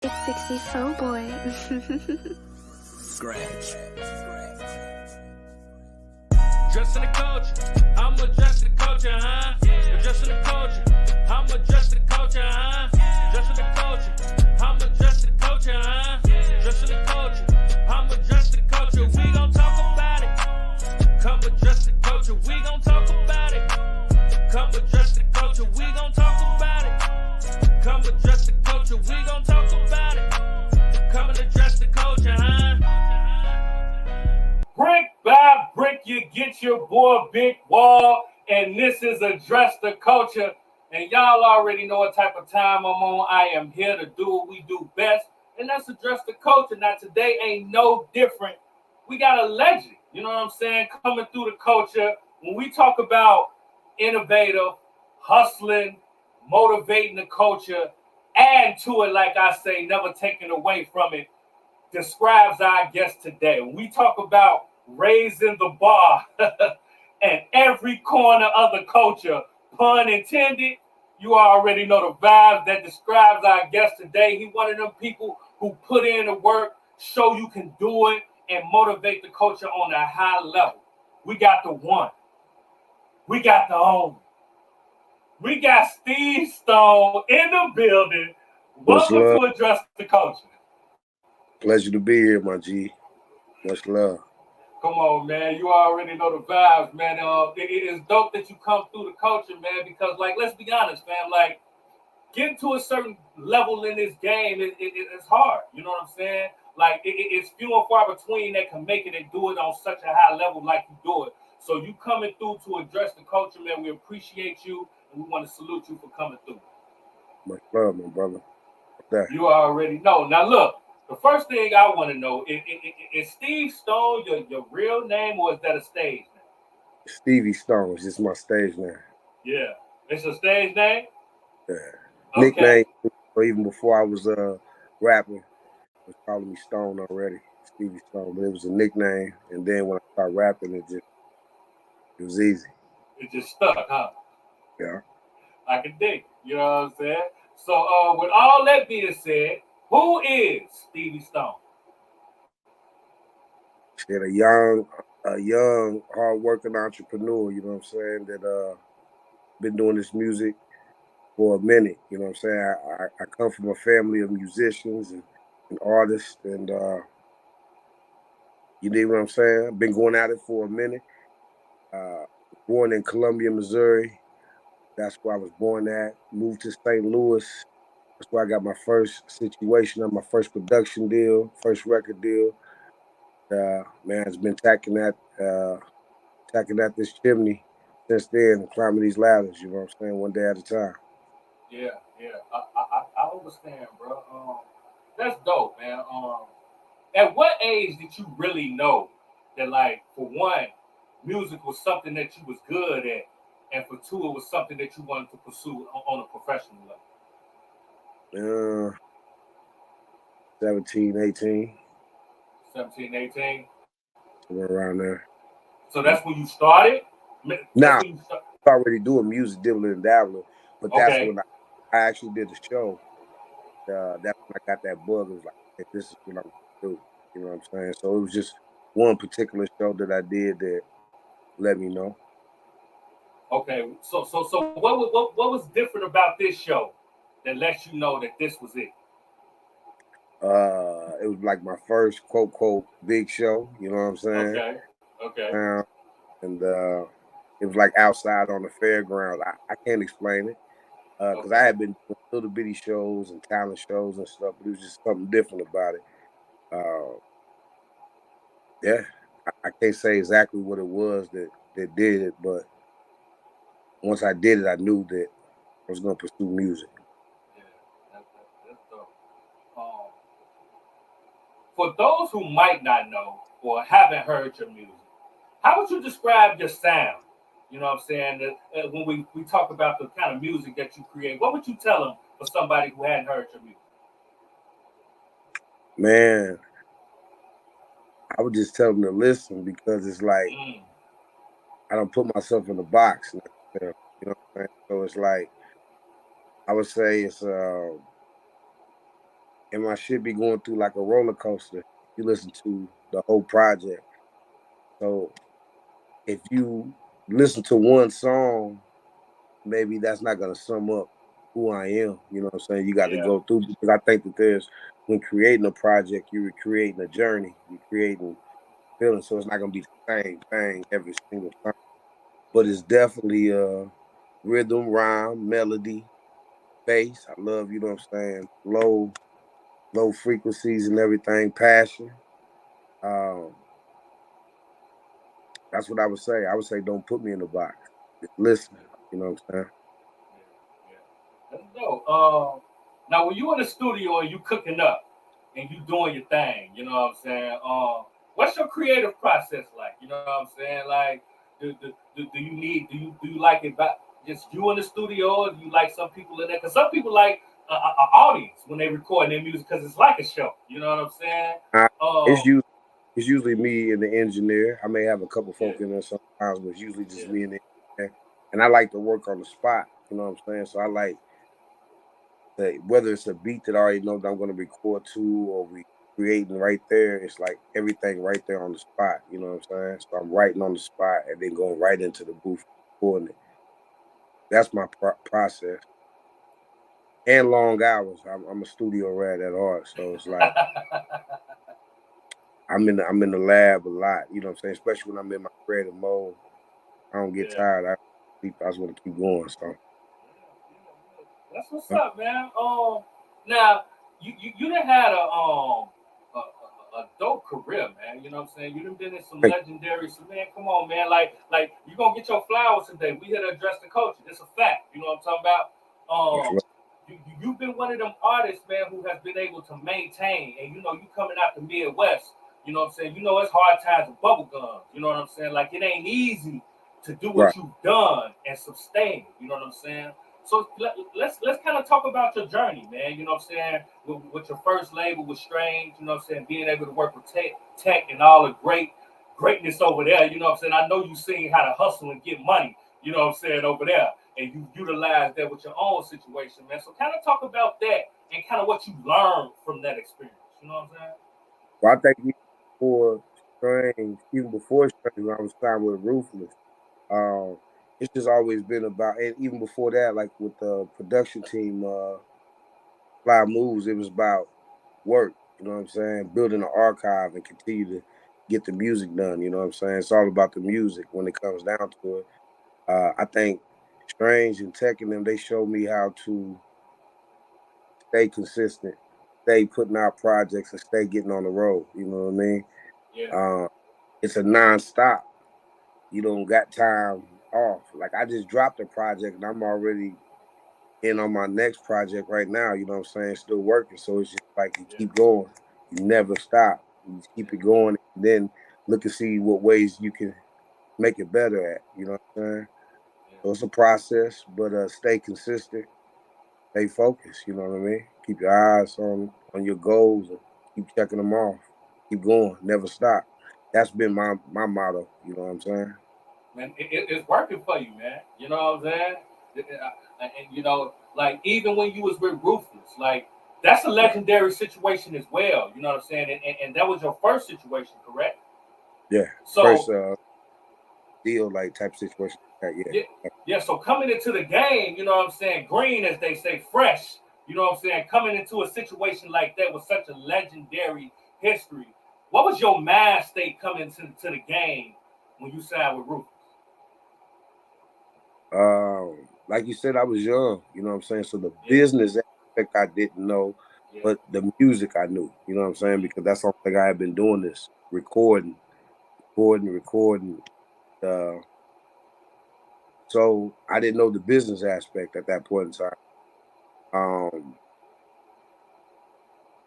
It's 60 Soul Boy. Scratch. Dressing the culture, I'm adjusting the culture, huh? Adjusting the culture, I'm adjusting the culture, huh? Dressing the culture, I'm adjusting the culture, huh? Dressing the culture, I'm adjusting the culture. We gon' talk about it. Come adjust the culture, we gon' talk about it. Come adjust the culture, we gon' talk about it. Come adjust the culture, we gon' talk about it. Come and adjust the culture, huh? Brick by brick, you get your boy Big Wall, and this is Address the Culture. And y'all already know what type of time I'm on. I am here to do what we do best, and that's address the culture. Now, today ain't no different. We got a legend, you know what I'm saying, coming through the culture. When we talk about innovative, hustling, motivating the culture, add to it, like I say, never taking away from it, describes our guest today. When we talk about raising the bar and every corner of the culture, pun intended, you already know the vibes that describes our guest today. He one of them people who put in the work, show you can do it, and motivate the culture on a high level. We got the one. We got the only. We got Stevie Stone in the building. Welcome to Address the Culture. Pleasure to be here, my G. Much love. Come on, man. You already know the vibes, man. It is dope that you come through the culture, man, because, like, let's be honest, man, like, getting to a certain level in this game, it's hard. You know what I'm saying? Like, it's few and far between that can make it and do it on such a high level like you do it. So you coming through to address the culture, man. We appreciate you, and we want to salute you for coming through. Much love, my brother. You already know. Now, look. The first thing I want to know is Steve Stone your real name, or is that a stage name? Stevie Stone is just my stage name. Yeah, it's a stage name. Yeah, okay. Nickname. Or even before I was rapping, was calling me Stone already, Stevie Stone. But it was a nickname, and then when I started rapping, it was easy. It just stuck, huh? Yeah. I can dig. You know what I'm saying? So, with all that being said, who is Stevie Stone? She's a young, hard-working entrepreneur, you know what I'm saying, that been doing this music for a minute, you know what I'm saying. I come from a family of musicians and artists, and you know what I'm saying? I've been going at it for a minute. Born in Columbia, Missouri. That's where I was born at. Moved to St. Louis. That's where I got my first situation on my first production deal, first record deal. Man, it's been tacking at this chimney since then and climbing these ladders, you know what I'm saying, one day at a time. Yeah. I understand, bro. That's dope, man. At what age did you really know that, like, for one, music was something that you was good at, and for two, it was something that you wanted to pursue on a professional level? 17, 18. 17, 18? Somewhere around there. So that's when you started? Nah, I was already doing music, dibbling and dabbling, but that's when I actually did the show. That's when I got that bug. It was like, hey, this is what I'm going to do. You know what I'm saying? So it was just one particular show that I did that let me know. Okay, so what was different about this show that lets you know that this was it? It was like my first quote big show, you know what I'm saying? Okay. And it was like outside on the fairground. I can't explain it because I had been doing little bitty shows and talent shows and stuff, but it was just something different about it. Yeah, I can't say exactly what it was that did it, but once I did it, I knew that I was going to pursue music. Yeah, that's dope. For those who might not know or haven't heard your music, how would you describe your sound? You know what I'm saying? When we talk about the kind of music that you create, what would you tell them for somebody who hadn't heard your music? Man, I would just tell them to listen because it's like I don't put myself in the box. You know what I'm saying? So it's like I would say it's and my shit be going through like a roller coaster. You listen to the whole project. So if you listen to one song, maybe that's not gonna sum up who I am. You know what I'm saying? You got to go through, because I think that when creating a project, you're creating a journey, you're creating feelings. So it's not gonna be the same thing every single time. But it's definitely rhythm, rhyme, melody, bass. I love, you know what I'm saying, low frequencies and everything, passion. Um, that's what I would say. I would say don't put me in a box. Just listen. You know what I'm saying? That's dope. Now, when you in the studio and you cooking up and you doing your thing, you know what I'm saying? What's your creative process like? You know what I'm saying? Like, do you need do you like it by just you in the studio, or do you like some people in there? Because some people like a audience when they record their music because it's like a show. You know what I'm saying? It's usually me and the engineer. I may have a couple folk in there sometimes, but it's usually just me and the engineer. And I like to work on the spot. You know what I'm saying? So I like that, whether it's a beat that I already know that I'm going to record to, or we creating right there, it's like everything right there on the spot. You know what I'm saying? So I'm writing on the spot and then going right into the booth recording it. That's my process. And long hours. I'm a studio rat at heart, so it's like I'm in the lab a lot. You know what I'm saying? Especially when I'm in my creative mode. I don't get tired. I just want to keep going. So that's what's up, man. Now you done had a dope career, man. You know what I'm saying? You done been in some legendary. So man, come on, man. Like you gonna get your flowers today. We here to address the culture. It's a fact. You know what I'm talking about? You've been one of them artists, man, who has been able to maintain. And you know, you coming out the Midwest. You know what I'm saying? You know, it's hard times with bubble gum. You know what I'm saying? Like it ain't easy to do what you've done and sustain. You know what I'm saying? So let's kind of talk about your journey, man. You know what I'm saying? With your first label was Strange. You know what I'm saying? Being able to work with tech and all the greatness over there. You know what I'm saying? I know you seen how to hustle and get money. You know what I'm saying, over there, and you utilize that with your own situation, man. So kind of talk about that and kind of what you learned from that experience. You know what I'm saying? Well, I think before Strange, even before Strange, when I was signed with Ruthless, it's just always been about, and even before that, like with the production team, Fly Moves, it was about work. You know what I'm saying? Building an archive and continue to get the music done. You know what I'm saying? It's all about the music when it comes down to it. I think Strange and Tech and them, they showed me how to stay consistent, stay putting out projects, and stay getting on the road. You know what I mean? Yeah. It's a nonstop. You don't got time off. Like I just dropped a project and I'm already in on my next project right now. You know what I'm saying? Still working. So it's just like you keep going. You never stop. You just keep it going, and then look and see what ways you can make it better at. You know what I'm saying? So it's a process, but stay consistent, stay focused. You know what I mean? Keep your eyes on your goals and keep checking them off. Keep going, never stop. That's been my motto. You know what I'm saying? Man, it's working for you, man. You know what I'm saying? And you know, like even when you was with Ruthless, like that's a legendary situation as well. You know what I'm saying? And that was your first situation, correct? Yeah. So first deal like type situation. yeah. So coming into the game, you know what I'm saying? Green, as they say, fresh. You know what I'm saying? Coming into a situation like that with such a legendary history, what was your mind state coming into the game when you signed with Ruthless? Like you said, I was young, you know what I'm saying? So the business aspect I didn't know, but the music I knew, you know what I'm saying? Because that's something I had been doing this, recording. So I didn't know the business aspect at that point in time.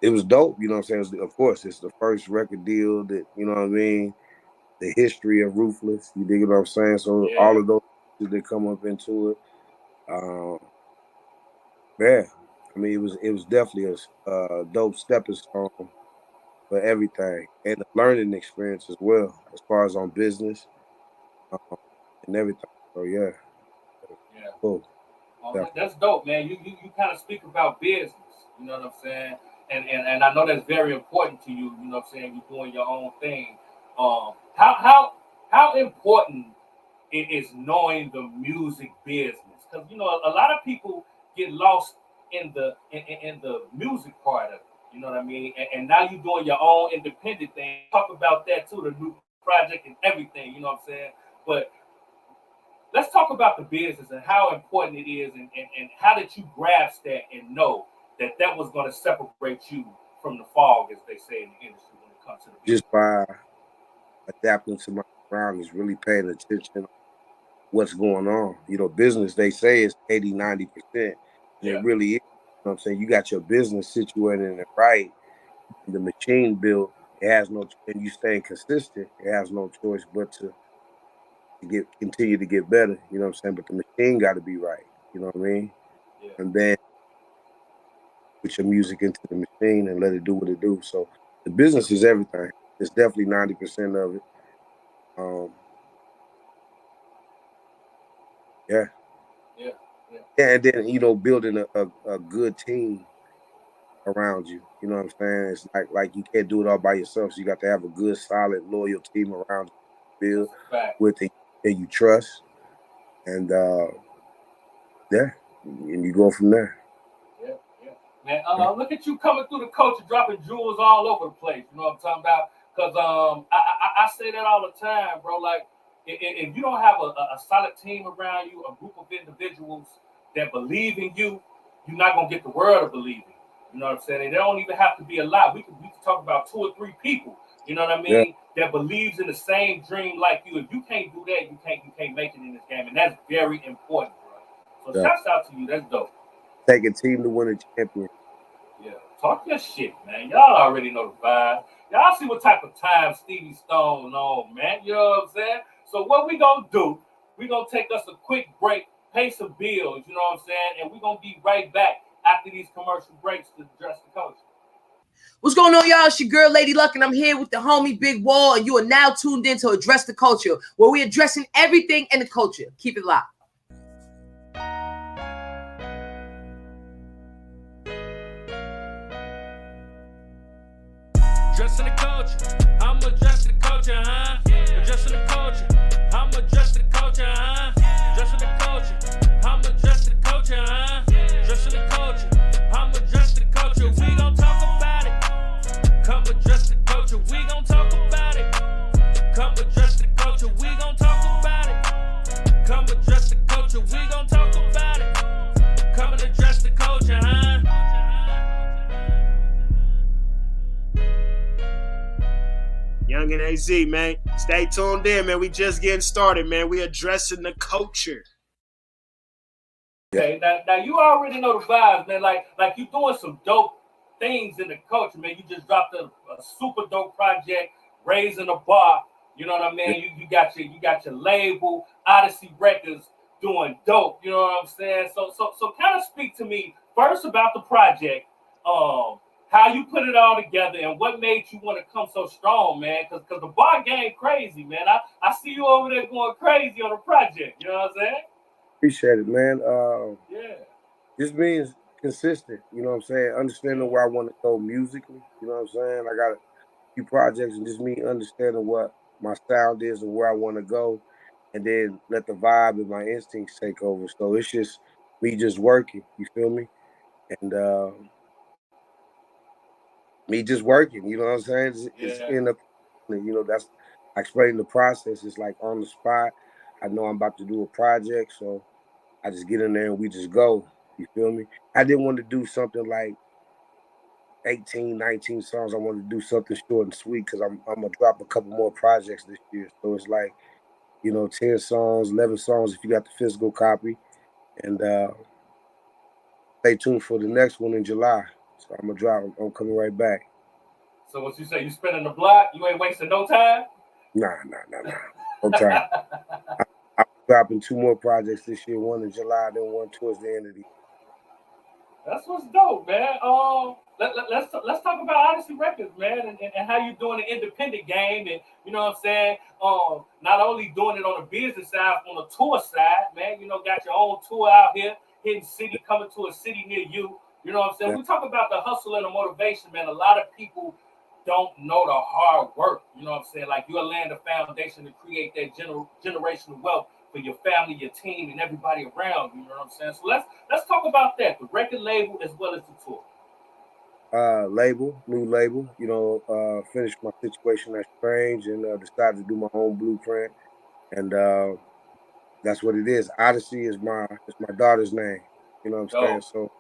It was dope, you know what I'm saying? Of course, it's the first record deal that, you know what I mean? The history of Ruthless, you dig what I'm saying? So all of those that come up into it. Yeah, I mean, it was definitely a dope stepping stone for everything, and a learning experience as well, as far as on business and everything. So yeah, cool. That's dope, man. You kind of speak about business. You know what I'm saying? and I know that's very important to you. You know what I'm saying? You're doing your own thing. How important it is knowing the music business, because you know a lot of people get lost in the music part of it. You know what I mean? And now you're doing your own independent thing. Talk about that too, the new project and everything. You know what I'm saying? But let's talk about the business and how important it is, and how did you grasp that and know that that was going to separate you from the fog, as they say in the industry when it comes to the business? Just by adapting to my surroundings, really paying attention to what's going on. You know, business, they say, is 80, 90%. And it really is. You know what I'm saying? You got your business situated in it right, and the machine built, it has no, and you staying consistent, it has no choice but to continue to get better. You know what I'm saying? But the machine got to be right. You know what I mean? Yeah. And then put your music into the machine and let it do what it do. So the business is everything. It's definitely 90% of it. Yeah. And then, you know, building a good team around you. You know what I'm saying? It's like you can't do it all by yourself. So you got to have a good, solid, loyal team around you, build with it, and you trust. And yeah, and you go from there. Man, look at you coming through the culture, dropping jewels all over the place. You know what I'm talking about? Because I say that all the time, bro. Like, if you don't have a solid team around you, a group of individuals that believe in you, you're not gonna get the world to believe in you. You know what I'm saying? And they don't even have to be a lot. We can talk about 2 or 3 people. You know what I mean? Yeah. That believes in the same dream like you. If you can't do that, you can't make it in this game, and that's very important, bro. So shouts out to you. That's dope. Take a team to win a championship. Yeah, talk your shit, man. Y'all already know the vibe. Y'all see what type of time Stevie Stone on, man. You know what I'm saying? So what we gonna do, we gonna take us a quick break, pay some bills, you know what I'm saying? And we gonna be right back after these commercial breaks to address the culture. What's going on, y'all? It's your girl, Lady Luck, and I'm here with the homie Big Wall, and you are now tuned in to Address the Culture, where we're addressing everything in the culture. Keep it locked. Addressing the culture, I'm addressing the culture, huh? Addressing the culture, I'm addressing the culture, huh? Addressing the culture, I'm addressing the culture, huh? Addressing the culture, I'm addressing the culture. We gon' talk about it. Come address the culture, we gon' talk about it. Come address the culture, we gon' talk about it. Come address the culture, we gon' talk about it. Come and address the culture, huh? Young and AZ, man. Stay tuned in, man. We just getting started, man. We addressing the culture. Okay, now you already know the vibes, man. Like you doing some dope things in the culture, man. You just dropped a super dope project, Raising the Bar. You know what I mean? You got your label, Odyssey Records, doing dope. You know what I'm saying? So kind of speak to me first about the project. How you put it all together and what made you want to come so strong, man? Because the bar game crazy, man. I see you over there going crazy on the project. You know what I'm saying? Appreciate it, man. Yeah. Just being consistent, you know what I'm saying? Understanding where I want to go musically, you know what I'm saying? I got a few projects, and just me understanding what my sound is and where I want to go, and then let the vibe and my instincts take over. So it's just me just working, you feel me? And me just working, you know what I'm saying? It's in the, you know, that's explaining the process. It's like on the spot. I know I'm about to do a project, so I just get in there and we just go. You feel me? I didn't want to do something like 18, 19 songs. I wanted to do something short and sweet because I'm gonna drop a couple more projects this year. So it's like, you know, 10 songs, 11 songs if you got the physical copy. And stay tuned for the next one in July. So I'm gonna drop. I'm coming right back. So what you say? You spinning the block? You ain't wasting no time? Nah. No time. I'm dropping 2 more projects this year. One in July, then one towards the end of the year. That's what's dope, man. Let's talk about Odyssey Records, man, and how you doing the independent game, and you know what I'm saying. Not only doing it on the business side, on the tour side, man. You know, got your own tour out here, hitting city, coming to a city near you. You You know what I'm saying? Yeah. We talk about the hustle and the motivation, man. A lot of people don't know the hard work. You know what I'm saying? Like, you're laying the foundation to create that generational wealth for your family, your team, and everybody around you. You know what I'm saying? So let's talk about that, the record label as well as the tour. New label, finished my situation at Strange and decided to do my own blueprint. And that's what it is. Odyssey is my daughter's name. You know what I'm saying? So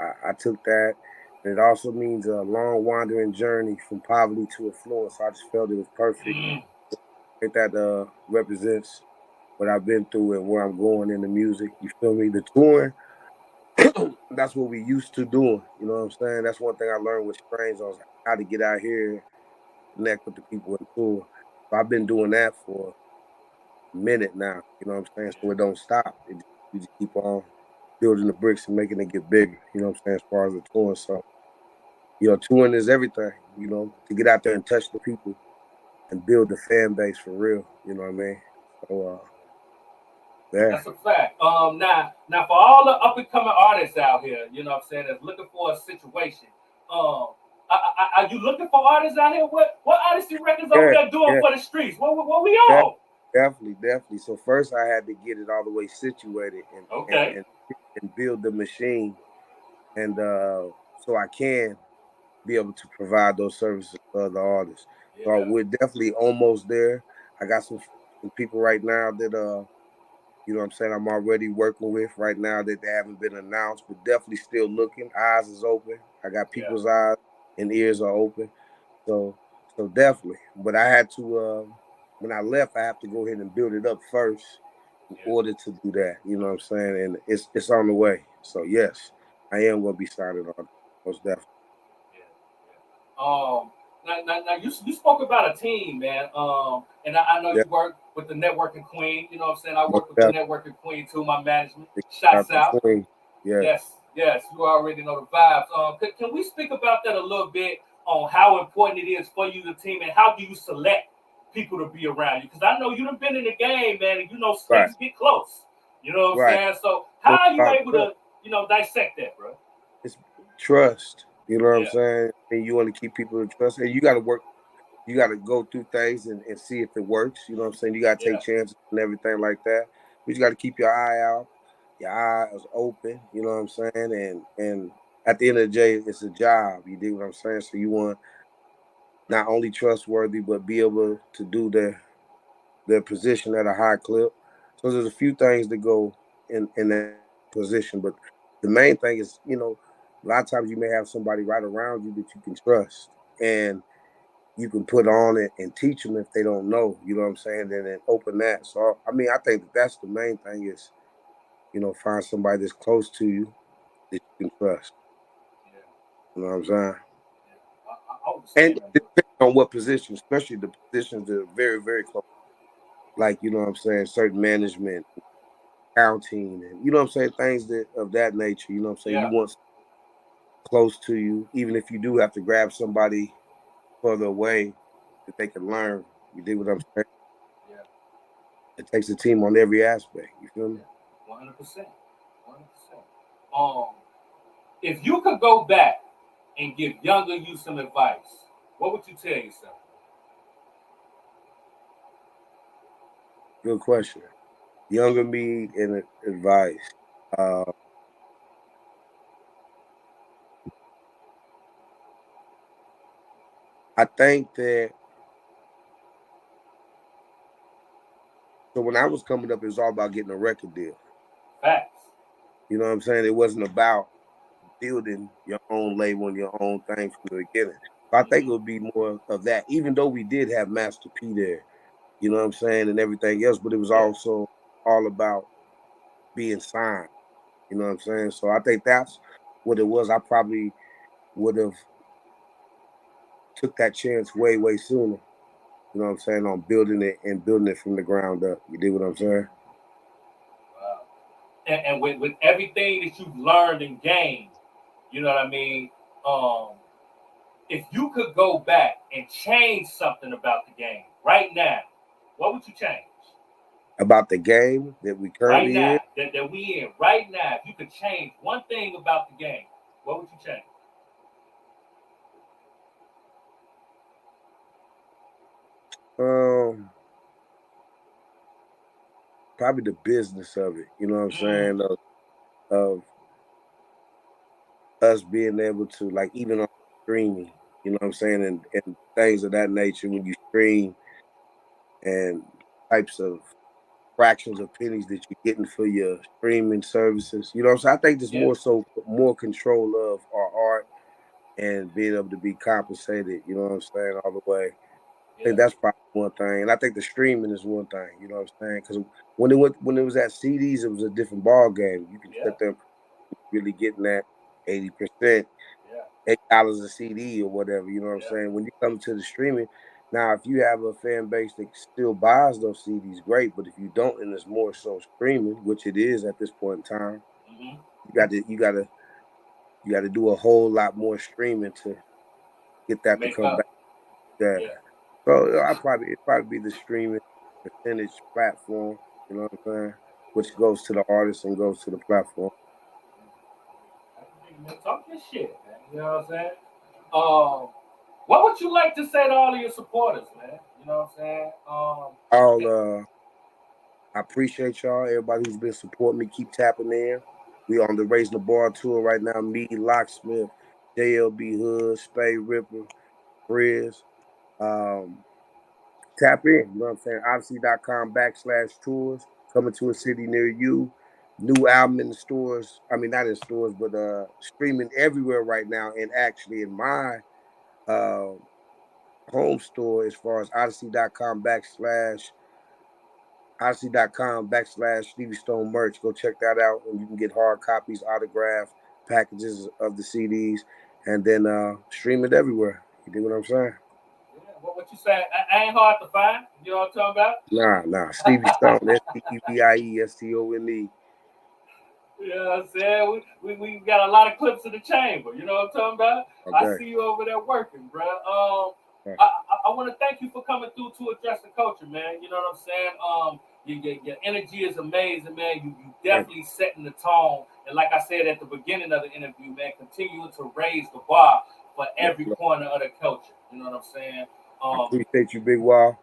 I took that. And it also means a long wandering journey from poverty to affluence. So I just felt it was perfect. I think that represents what I've been through and where I'm going in the music. You feel me? The touring, that's what we used to doing. You know what I'm saying? That's one thing I learned with Strange on how to get out here, connect with the people in the tour. So I've been doing that for a minute now. You know what I'm saying? So it don't stop. You just keep on building the bricks and making it get bigger. You know what I'm saying? As far as the touring. So, touring is everything, to get out there and touch the people and build the fan base for real. You know what I mean? So, yeah. That's a fact. Now for all the up and coming artists out here, you know what I'm saying, that's looking for a situation. Are you looking for artists out here? What Odyssey Records over there doing for the streets? What we on? Definitely. So first I had to get it all the way situated and build the machine, and so I can be able to provide those services for other artists. Yeah. So we're definitely almost there. I got some people right now that you know what I'm saying, I'm already working with right now that they haven't been announced, but definitely still looking. Eyes is open. I got people's eyes and ears are open. So definitely. But I had to when I left, I have to go ahead and build it up first in order to do that. You know what I'm saying? And it's on the way. So yes, I am gonna be signing on, most definitely. Now you spoke about a team, man. And I know you work with the Networking Queen. You know what I'm saying? I work with the Networking Queen too, my management. Shouts out. Yes, you already know the vibes. Can we speak about that a little bit on how important it is for you, the team, and how do you select people to be around you? Because I know you've been in the game, man, and things get close. You know what I'm saying? So how are you able to, dissect that, bro? It's trust. You know what I'm saying? And you want to keep people in trust. And you got to work. You got to go through things and see if it works. You know what I'm saying? You got to take chances and everything like that. But you got to keep your eye out, your eyes open. You know what I'm saying? And at the end of the day, it's a job. You dig what I'm saying? So you want not only trustworthy, but be able to do their position at a high clip. So there's a few things that go in that position. But the main thing is, a lot of times you may have somebody right around you that you can trust. And you can put on it and teach them if they don't know, you know what I'm saying, and then open that. So, I mean, I think that's the main thing is, find somebody that's close to you that you can trust. You know what I'm saying? And it depends on what position, especially the positions that are very, very close. Like, you know what I'm saying, certain management, accounting, and, you know what I'm saying, things of that nature, you know what I'm saying? You want close to you, even if you do have to grab somebody further away that they can learn. You dig what I'm saying? Yeah. It takes a team on every aspect. You feel me? 100%. If you could go back and give younger you some advice, what would you tell yourself? Good question. Younger me and advice. I think that so when I was coming up, it was all about getting a record deal. Facts. You know what I'm saying? It wasn't about building your own label and your own thing from the beginning. So I think it would be more of that, even though we did have Master P there, you know what I'm saying, and everything else, but it was also all about being signed. You know what I'm saying? So I think that's what it was. I probably would have took that chance way, way sooner. You know what I'm saying? On building it from the ground up. You dig what I'm saying? Wow. And with everything that you've learned and gained, you know what I mean? If you could go back and change something about the game right now, what would you change? About the game that we currently in? That we in right now, if you could change one thing about the game, what would you change? Probably the business of it. You know what I'm saying? Of us being able to, like, even on streaming, you know what I'm saying, and things of that nature, when you stream, and types of fractions of pennies that you're getting for your streaming services. You know what I'm saying? I think there's more control of our art and being able to be compensated, you know what I'm saying, all the way. I think that's probably one thing. And I think the streaming is one thing, you know what I'm saying? Because when it was at CDs, it was a different ball game. You can sit there really getting that 80%, $8 a CD or whatever, you know what I'm saying? When you come to the streaming, now if you have a fan base that still buys those CDs, great. But if you don't, and it's more so streaming, which it is at this point in time, you got to do a whole lot more streaming to get that to come back. Yeah. So it'd probably be the streaming percentage platform, you know what I'm saying, which goes to the artist and goes to the platform. Talk your shit, man. You know what I'm saying? What would you like to say to all of your supporters, man? You know what I'm saying? I appreciate y'all. Everybody who's been supporting me, keep tapping in. We on the Raising the Bar tour right now. Me, Locksmith, JLB Hood, Spade Ripper, Frizz. Tap in, you know what I'm saying? Odyssey.com/tours, coming to a city near you. New album in the stores. I mean, not in stores, but streaming everywhere right now. And actually in my home store, as far as Odyssey.com/Stevie Stone merch. Go check that out, and you can get hard copies, autographed packages of the CDs, and then stream it everywhere. You dig what I'm saying? What you saying? I ain't hard to find. You know what I'm talking about? Nah. Stevie Stone, STEVIESTONE. You know what I'm saying? We got a lot of clips in the chamber. You know what I'm talking about? Okay. I see you over there working, bro. I want to thank you for coming through to address the culture, man. You know what I'm saying? Your energy is amazing, man. You definitely setting the tone. And like I said at the beginning of the interview, man, continuing to raise the bar for every corner of the culture. You know what I'm saying? I appreciate you, Big Wall.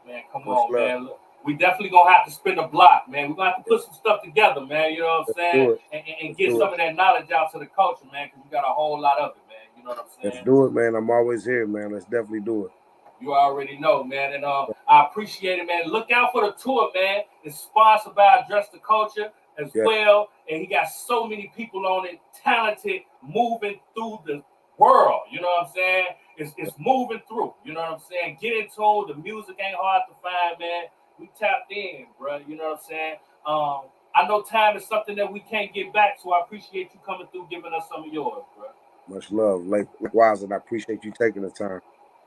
Man, come on, man. Look, we definitely gonna have to spin the block, man. We're gonna have to put some stuff together, man. You know what I'm saying? And get some of that knowledge out to the culture, man, because we got a whole lot of it, man. You know what I'm saying? Let's do it, man. I'm always here, man. Let's definitely do it. You already know, man. And I appreciate it, man. Look out for the tour, man. It's sponsored by Address the Culture as well. And he got so many people on it, talented, moving through the world. You know what I'm saying? It's moving through. You know what I'm saying? Get in tune. The music ain't hard to find, man. We tapped in, bro. You know what I'm saying? I know time is something that we can't get back, so I appreciate you coming through, giving us some of yours, bro. Much love. Likewise, and I appreciate you taking the time.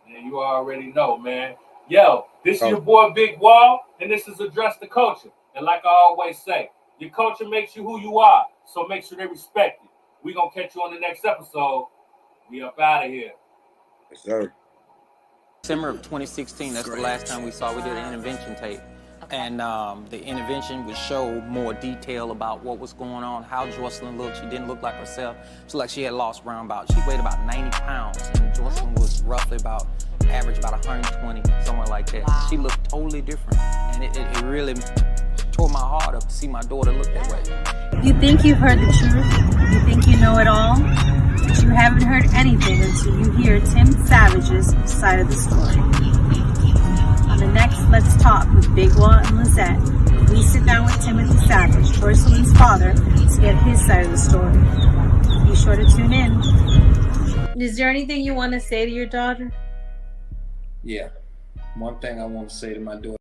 Yeah, you already know, man. Yo, this is your boy Big Wall, and this is Address the Culture. And like I always say, your culture makes you who you are, so make sure they respect it. We're going to catch you on the next episode. We up out of here. Yes, sir. December of 2016, that's the last time we saw. We did an intervention tape. And the intervention would show more detail about what was going on, how Jocelyn looked. She didn't look like herself. She looked like she had lost around she weighed about 90 pounds. And Jocelyn was roughly average about 120, somewhere like that. Wow. She looked totally different. And it really tore my heart up to see my daughter look that way. You think you've heard the truth? You think you know it all? But you haven't heard anything until you hear Tim Savage's side of the story. On the next Let's Talk with Big Wall and Lizette, we sit down with Timothy Savage, Jocelyn's father, to get his side of the story. Be sure to tune in. Is there anything you want to say to your daughter? Yeah. One thing I want to say to my daughter.